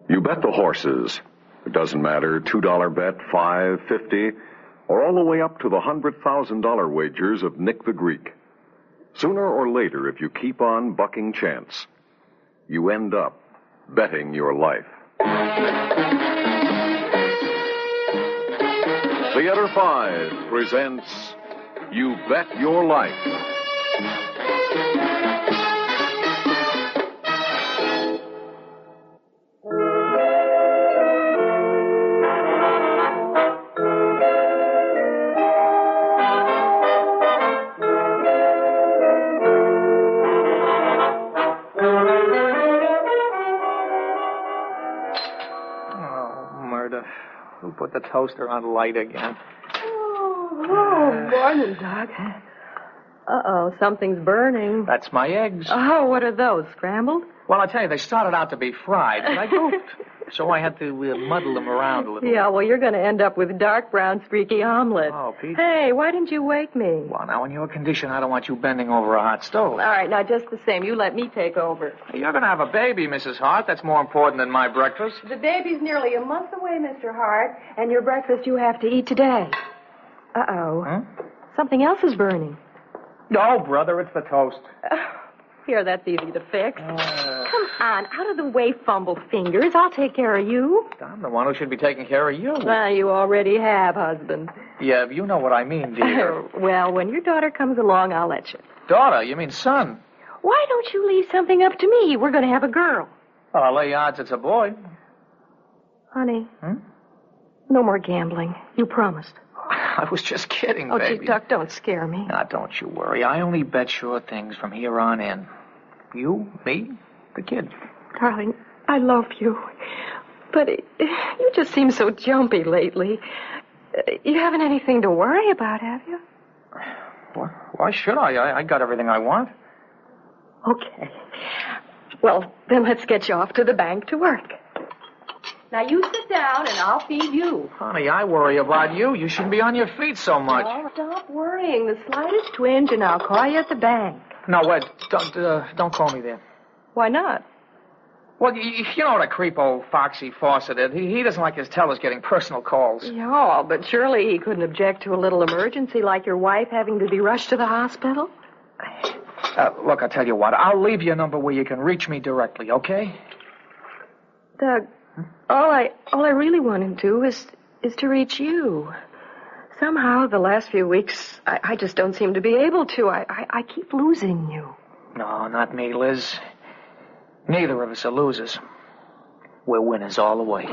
You bet the horses. It doesn't matter, $2 bet, $5, $50, or all the way up to the $100,000 wagers of Nick the Greek. Sooner or later, if you keep on bucking chance, you end up betting your life. Theater 5 presents You Bet Your Life. Who put the toaster on light again? Oh, morning, Doc. Uh-oh, something's burning. That's my eggs. Oh, what are those, scrambled? Well, I tell you, they started out to be fried, but I goofed. So I had to muddle them around a little. Yeah, well, you're going to end up with dark brown streaky omelet. Oh, Pete. Hey, why didn't you wake me? Well, now, in your condition, I don't want you bending over a hot stove. All right, now, just the same, you let me take over. You're going to have a baby, Mrs. Hart. That's more important than my breakfast. The baby's nearly a month away, Mr. Hart, and your breakfast you have to eat today. Uh-oh. Huh? Something else is burning. No, brother, it's the toast. Here, that's easy to fix. Come on, out of the way, fumble fingers. I'll take care of you. I'm the one who should be taking care of you. Well, you already have, husband. Yeah, you know what I mean, dear. Well, when your daughter comes along, I'll let you. Daughter? You mean son? Why don't you leave something up to me? We're going to have a girl. Well, I'll lay odds it's a boy. Honey, no more gambling. You promised. I was just kidding, Oh, baby. gee, Duck, don't scare me. Now, don't you worry. I only bet sure things from here on in. You, me, the kid. Darling, I love you. But you just seem so jumpy lately. You haven't anything to worry about, have you? Why should I? I got everything I want. Okay. Well, then let's get you off to the bank to work. Now, you sit down, and I'll feed you. Honey, I worry about you. You shouldn't be on your feet so much. Oh, stop worrying. The slightest twinge, and I'll call you at the bank. No, wait. Don't call me there. Why not? Well, you know what a creep old Foxy Fawcett is. He doesn't like his tellers getting personal calls. Yeah, but surely he couldn't object to a little emergency like your wife having to be rushed to the hospital? Look, I'll tell you what. I'll leave you a number where you can reach me directly, okay? Doug, all I really want to do is to reach you. Somehow, the last few weeks, I just don't seem to be able to. I keep losing you. No, not me, Liz. Neither of us are losers. We're winners all the way.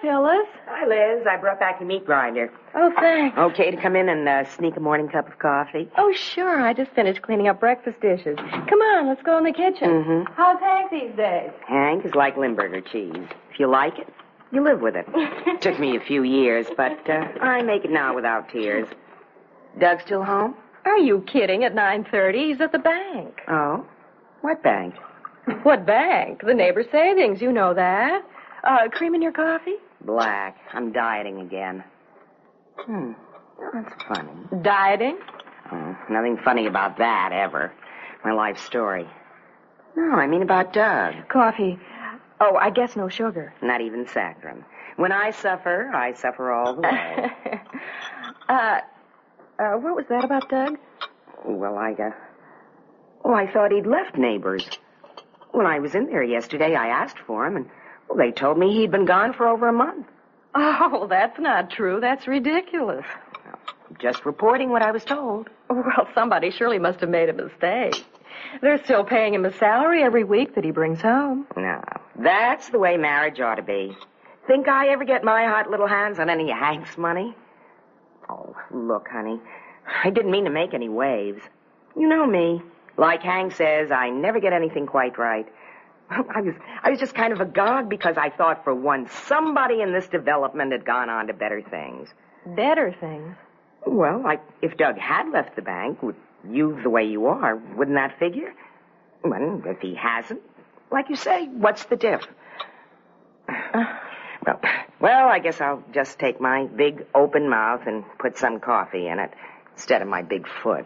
Phyllis. Hi, Liz. I brought back your meat grinder. Oh, thanks. Okay to come in and sneak a morning cup of coffee? Oh, sure. I just finished cleaning up breakfast dishes. Come on, let's go in the kitchen. Mm-hmm. How's Hank these days? Hank is like Limburger cheese. If you like it, you live with it. Took me a few years, but I make it now without tears. Doug still home? Are you kidding? At 9:30, he's at the bank. Oh? What bank? What bank? The neighbor savings. You know that. Cream in your coffee? Black. I'm dieting again. That's funny. Dieting? Oh, nothing funny about that, ever. My life story. No, I mean about Doug. Coffee. Oh, I guess no sugar. Not even saccharin. When I suffer all the way. What was that about Doug? Well, I thought he'd left Neighbors. When I was in there yesterday, I asked for him, and they told me he'd been gone for over a month. Oh, that's not true. That's ridiculous. Just reporting what I was told. Well, somebody surely must have made a mistake. They're still paying him a salary every week that he brings home. No, that's the way marriage ought to be. Think I ever get my hot little hands on any of Hank's money? Oh, look, honey, I didn't mean to make any waves. You know me. Like Hank says, I never get anything quite right. I was just kind of agog because I thought for once somebody in this development had gone on to better things. Better things? Well, like if Doug had left the bank with you the way you are, wouldn't that figure? Well, if he hasn't, like you say, what's the diff? Well, I guess I'll just take my big open mouth and put some coffee in it instead of my big foot.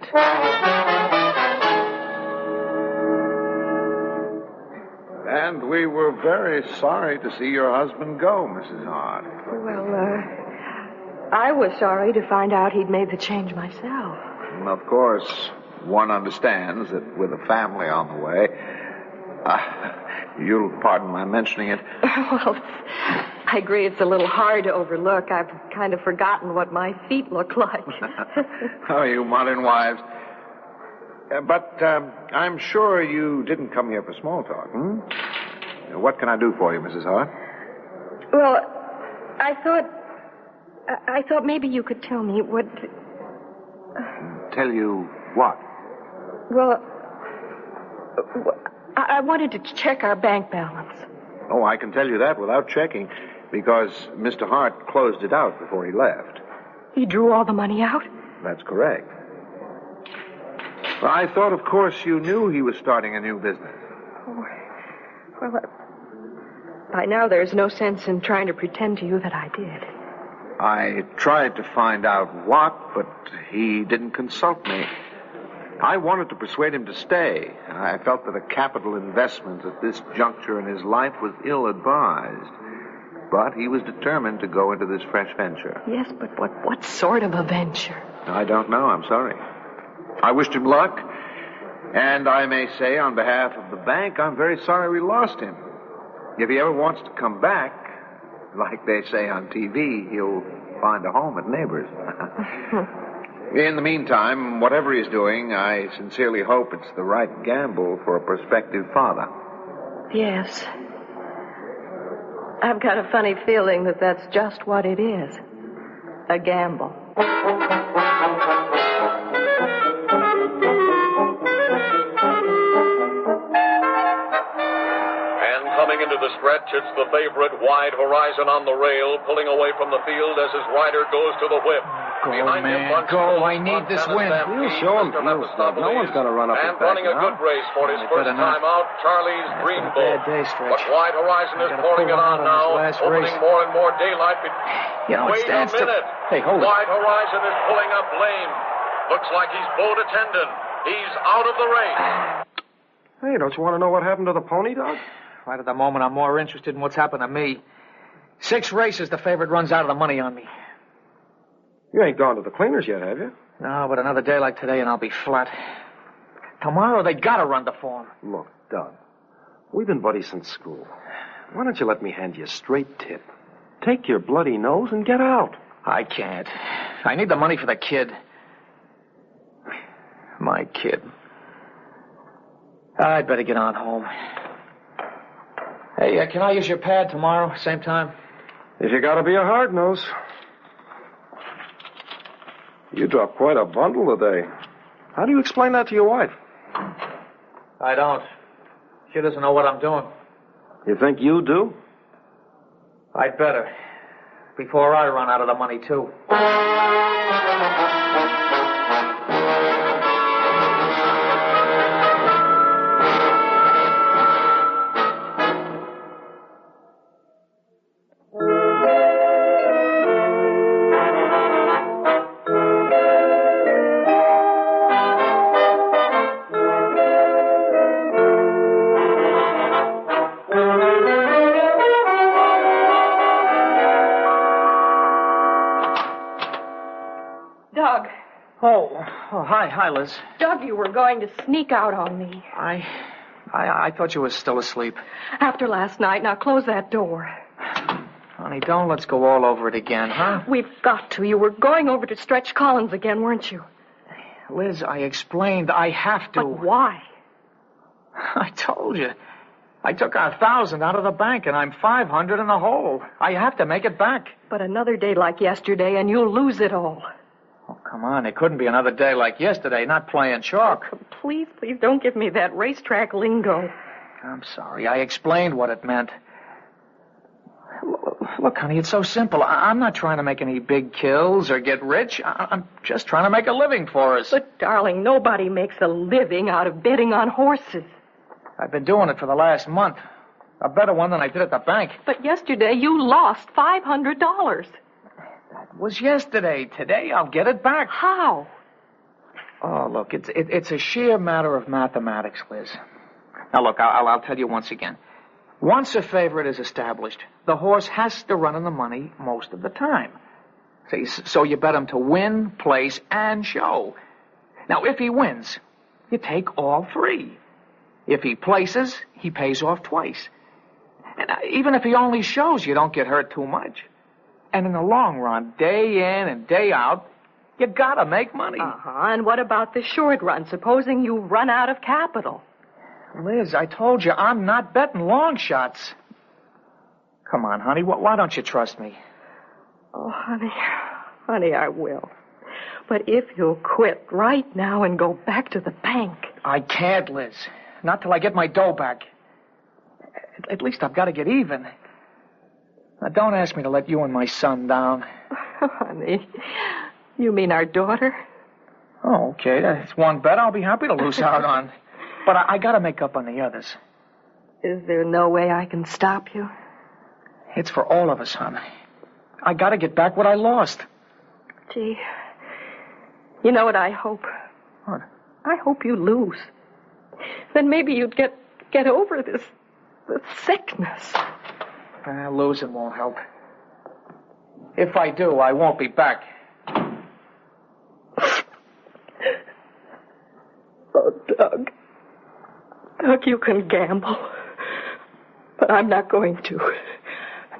And we were very sorry to see your husband go, Mrs. Hart. Well, I was sorry to find out he'd made the change myself. And of course, one understands that with a family on the way, you'll pardon my mentioning it. Well, I agree it's a little hard to overlook. I've kind of forgotten what my feet look like. Oh, you modern wives. But I'm sure you didn't come here for small talk, hmm? What can I do for you, Mrs. Hart? Well, I thought maybe you could tell me what... Tell you what? Well, I wanted to check our bank balance. Oh, I can tell you that without checking, because Mr. Hart closed it out before he left. He drew all the money out? That's correct. Well, I thought, of course, you knew he was starting a new business. Oh, well, by now there's no sense in trying to pretend to you that I did. I tried to find out what, but he didn't consult me. I wanted to persuade him to stay, and I felt that a capital investment at this juncture in his life was ill-advised. But he was determined to go into this fresh venture. Yes, but what sort of a venture? I don't know, I'm sorry. I wished him luck, and I may say on behalf of the bank, I'm very sorry we lost him. If he ever wants to come back, like they say on TV, he'll find a home at Neighbors. In the meantime, whatever he's doing, I sincerely hope it's the right gamble for a prospective father. Yes. I've got a funny feeling that that's just what it is. A gamble. Coming into the stretch, it's the favorite Wide Horizon on the rail, pulling away from the field as his rider goes to the whip. Go, man, go. I need this win. We'll show him. No one's going to run up and running a good race for his first time out, Charlie's Green Bull. But Wide Horizon is pouring it on now, opening more and more daylight. You know, Wait a minute. Hey, hold it. Wide Horizon is pulling up lame. Looks like he's bowed a tendon. He's out of the race. Hey, don't you want to know what happened to the pony, Doc? Right at the moment, I'm more interested in what's happened to me. 6 races, the favorite runs out of the money on me. You ain't gone to the cleaners yet, have you? No, but another day like today and I'll be flat. Tomorrow, they gotta run the form. Look, Doug, we've been buddies since school. Why don't you let me hand you a straight tip? Take your bloody nose and get out. I can't. I need the money for the kid. My kid. I'd better get on home. Hey, can I use your pad tomorrow, same time? If you gotta be a hard nose. You dropped quite a bundle today. How do you explain that to your wife? I don't. She doesn't know what I'm doing. You think you do? I'd better. Before I run out of the money, too. Hi, Liz. Doug, you were going to sneak out on me. I thought you were still asleep. After last night, now close that door. Honey, don't let's go all over it again, huh? We've got to. You were going over to Stretch Collins again, weren't you? Liz, I explained I have to. But why? I told you. I took $1,000 out of the bank, and I'm $500 in the hole. I have to make it back. But another day like yesterday, and you'll lose it all. Oh, come on. It couldn't be another day like yesterday, not playing chalk. Oh, please don't give me that racetrack lingo. I'm sorry. I explained what it meant. Look, honey, it's so simple. I'm not trying to make any big kills or get rich. I'm just trying to make a living for us. But, darling, nobody makes a living out of betting on horses. I've been doing it for the last month. A better one than I did at the bank. But yesterday you lost $500. That was yesterday. Today I'll get it back. How? Oh, look, it's a sheer matter of mathematics, Liz. Now, look, I'll tell you once again. Once a favorite is established, the horse has to run in the money most of the time. See, so you bet him to win, place, and show. Now, if he wins, you take all three. If he places, he pays off twice. And even if he only shows, you don't get hurt too much. And in the long run, day in and day out, you gotta make money. And what about the short run? Supposing you run out of capital. Liz, I told you, I'm not betting long shots. Come on, honey, why don't you trust me? Oh, honey, I will. But if you'll quit right now and go back to the bank. I can't, Liz. Not till I get my dough back. At least I've got to get even. Now, don't ask me to let you and my son down. Honey, you mean our daughter? Oh, okay. That's one bet I'll be happy to lose out on. But I got to make up on the others. Is there no way I can stop you? It's for all of us, hon. I got to get back what I lost. Gee, you know what I hope? What? I hope you lose. Then maybe you'd get over this sickness. Losing won't help. If I do, I won't be back. Oh, Doug. Doug, you can gamble. But I'm not going to.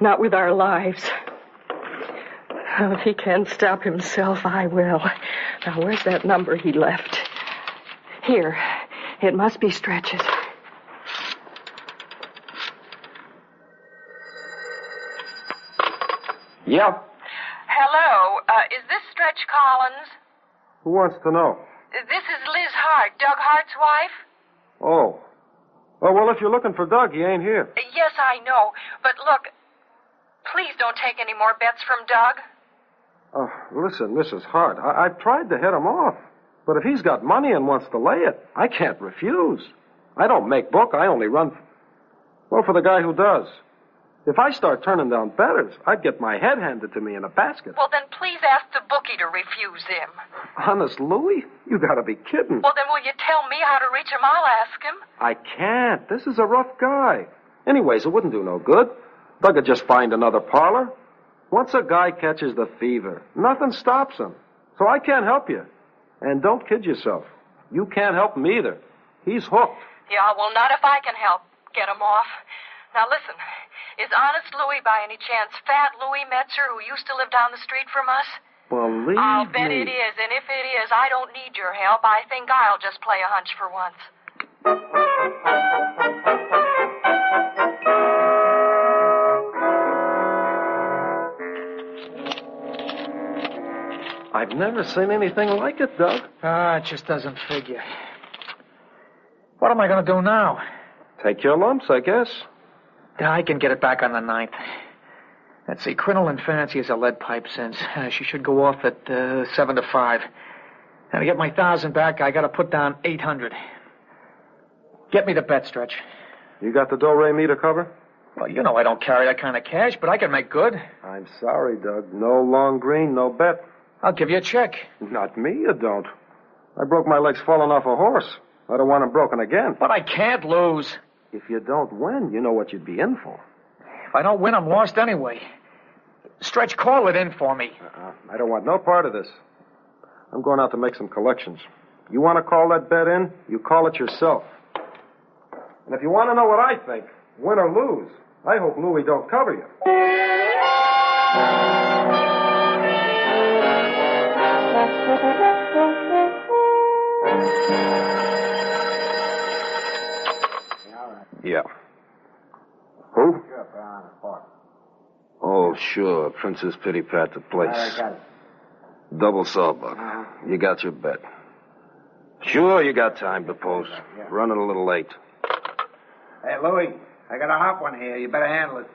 Not with our lives. If he can't stop himself, I will. Now, where's that number he left? Here. It must be Stretch's. Yep. Hello. Is this Stretch Collins? Who wants to know? This is Liz Hart, Doug Hart's wife. Oh. Oh, well, if you're looking for Doug, he ain't here. Yes, I know. But look, please don't take any more bets from Doug. Oh, listen, Mrs. Hart, I've tried to head him off. But if he's got money and wants to lay it, I can't refuse. I don't make book. I only run, for the guy who does. If I start turning down betters, I'd get my head handed to me in a basket. Well, then please ask the bookie to refuse him. Honest, Louie? You gotta be kidding. Well, then will you tell me how to reach him? I'll ask him. I can't. This is a rough guy. Anyways, it wouldn't do no good. Doug would just find another parlor. Once a guy catches the fever, nothing stops him. So I can't help you. And don't kid yourself. You can't help him either. He's hooked. Yeah, well, not if I can help get him off. Now, listen. Is Honest Louie by any chance Fat Louie Metzer, who used to live down the street from us? Believe I'll bet me. it is, and if it is, I don't need your help. I think I'll just play a hunch for once. I've never seen anything like it, Doug. It just doesn't figure. What am I going to do now? Take your lumps, I guess. I can get it back on the 9th. Let's see, Crinoline Fancy is a lead pipe since. She should go off at 7 to 5. And to get my 1,000 back, I got to put down 800. Get me the bet, Stretch. You got the do-re-mi to cover? Well, you know I don't carry that kind of cash, but I can make good. I'm sorry, Doug. No long green, no bet. I'll give you a check. Not me, you don't. I broke my legs falling off a horse. I don't want them broken again. But I can't lose. If you don't win, you know what you'd be in for. If I don't win, I'm lost anyway. Stretch, call it in for me. I don't want no part of this. I'm going out to make some collections. You want to call that bet in, you call it yourself. And if you want to know what I think, win or lose, I hope Louie don't cover you. Yeah. Who? Oh, sure. Princess Pity Pat the place. Double sawbuck. You got your bet. Sure, you got time to post. Running a little late. Hey, Louie, I got a hot one here. You better handle it.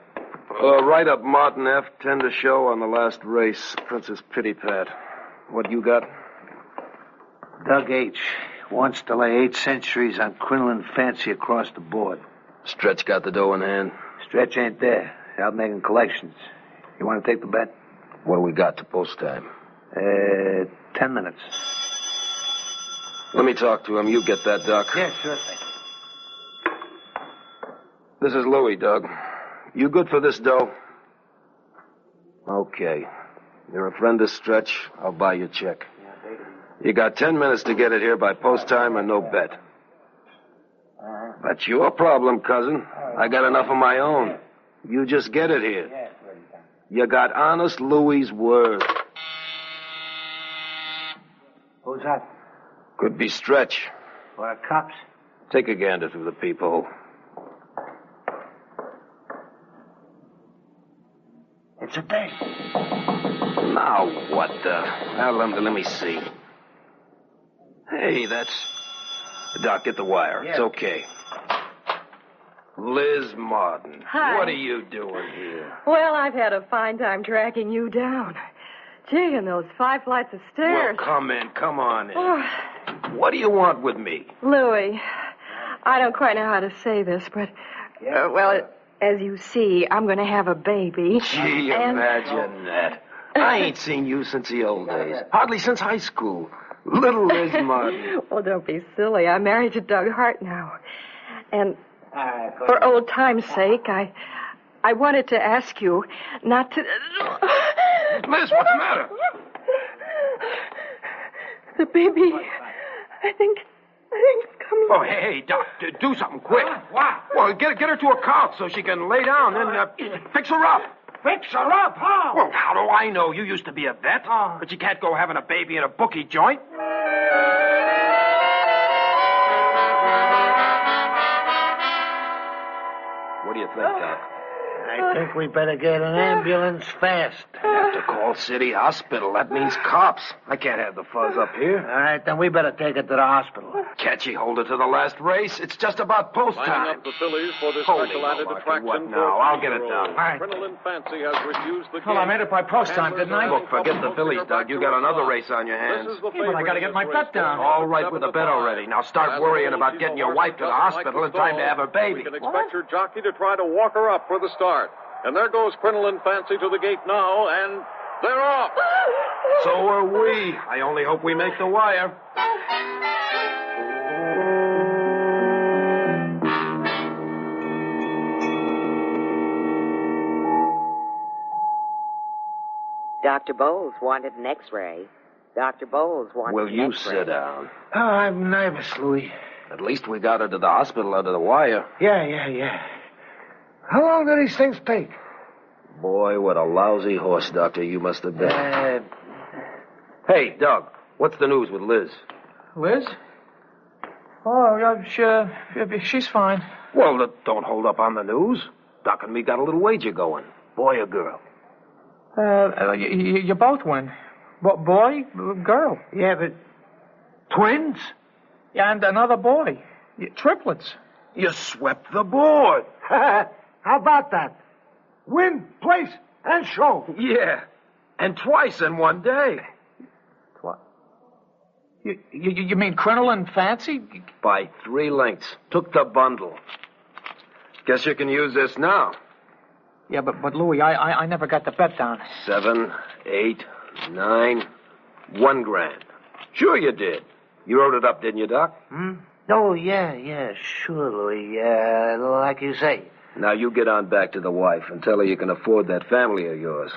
Right up Martin F. 10 to show on the last race. Princess Pity Pat. What you got? Doug H. wants to lay 8 centuries on Crinoline Fancy across the board. Stretch got the dough in hand? Stretch ain't there. Out making collections. You want to take the bet? What do we got to post time? 10 minutes. Let me talk to him. You get that, Doc. Yeah, sure thing. This is Louie, Doug. You good for this dough? Okay. You're a friend of Stretch. I'll buy you a check. You got 10 minutes to get it here by post time or no bet. That's your problem, cousin. I got enough of my own. You just get it here. You got honest Louie's word. Who's that? Could be Stretch. What, cops? Take a gander through the peephole. It's a date. Now what the... Now, let me see. Hey, that's... Doc, get the wire. Yeah. It's okay. Liz Martin. Hi. What are you doing here? Well, I've had a fine time tracking you down. Gee, and those 5 flights of stairs. Well, come in. Come on in. Oh, What do you want with me? Louis, I don't quite know how to say this, but, as you see, I'm going to have a baby. Gee, imagine that. I ain't seen you since the old days. Hardly since high school. Little Liz Martin. Oh, don't be silly. I'm married to Doug Hart now. And for old time's sake, I wanted to ask you not to... Liz, what's the matter? The baby, I think it's coming. Oh, hey, Doc, do something quick. What? Well, get her to a couch so she can lay down, then fix her up. Fix her up? How? Well, how do I know? You used to be a vet. But you can't go having a baby in a bookie joint. What do you think, Doc? I think we better get an ambulance fast. Have to call City Hospital. That means cops. I can't have the fuzz up here. All right, then we better take her to the hospital. Can't she hold her to the last race? It's just about post Lining time. up the fillies for this Holy special added malarkey, attraction. what now? I'll get it done. All right. Crinoline Fancy has refused the Well, I game. made it by post time, didn't I? Look, forget the fillies, Doug. You got another race on your hands. This is the Yeah, but I gotta get my bet down. All right with the bet already. Now start worrying about getting your wife to the hospital in time to have her baby. We can expect your jockey to try to walk her up for the start. And there goes Crinoline Fancy to the gate now, and they're off. So are we. I only hope we make the wire. Dr. Bowles wanted an X-ray. Dr. Bowles wanted Will an you X-ray. sit down? Oh, I'm nervous, Louis. At least we got her to the hospital under the wire. Yeah. How long do these things take? Boy, what a lousy horse doctor you must have been. Hey, Doug, what's the news with Liz? Liz? Oh, she's fine. Well, don't hold up on the news. Doc and me got a little wager going. Boy or girl? You both win. Boy, girl. Yeah, but twins? Yeah, and another boy. Triplets. You swept the board. How about that? Win, place, and show. Yeah, and twice in one day. What? You mean Crinoline Fancy? By 3 lengths. Took the bundle. Guess you can use this now. Yeah, but Louis, I never got the bet down. 7, 8, 9, $1 grand. Sure you did. You wrote it up, didn't you, Doc? Oh, yeah, sure, Louis. Yeah, like you say. Now you get on back to the wife and tell her you can afford that family of yours.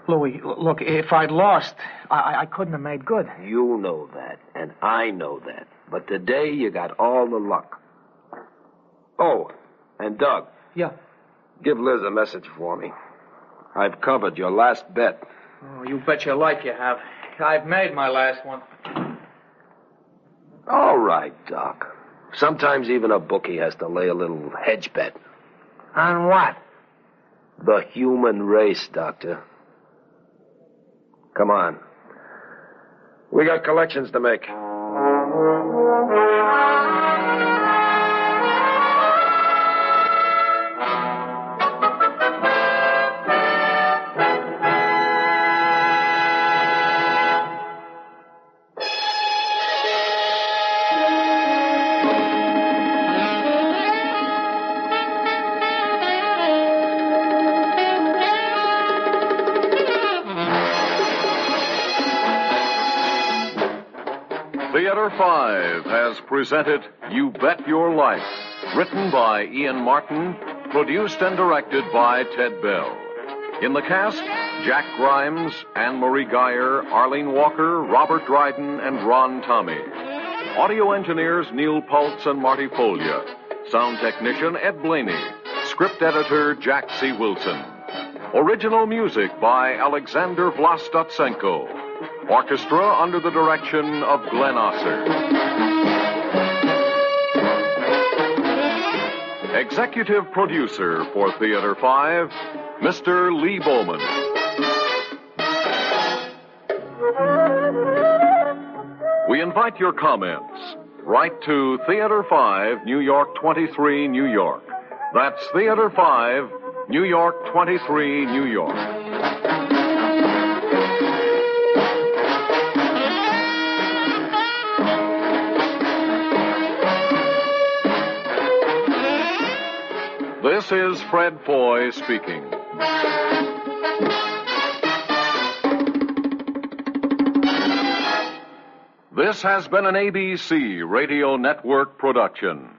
Louis, look, if I'd lost, I couldn't have made good. You know that, and I know that. But today you got all the luck. Oh, and Doug. Yeah. Give Liz a message for me. I've covered your last bet. Oh, you bet your life you have. I've made my last one. All right, Doc. Sometimes even a bookie has to lay a little hedge bet. On what? The human race, Doctor. Come on. We got collections to make. Theater 5 has presented You Bet Your Life, written by Ian Martin, produced and directed by Ted Bell. In the cast, Jack Grimes, Anne-Marie Geyer, Arlene Walker, Robert Dryden, and Ron Tommy. Audio engineers Neil Pultz and Marty Folia. Sound technician Ed Begley. Script editor Jack C. Wilson. Original music by Alexander Vlastotsenko. Orchestra under the direction of Glenn Osser. Executive producer for Theater 5, Mr. Lee Bowman. We invite your comments. Write to Theater 5, New York 23, New York. That's Theater 5, New York 23, New York. This is Fred Foy speaking. This has been an ABC Radio Network production.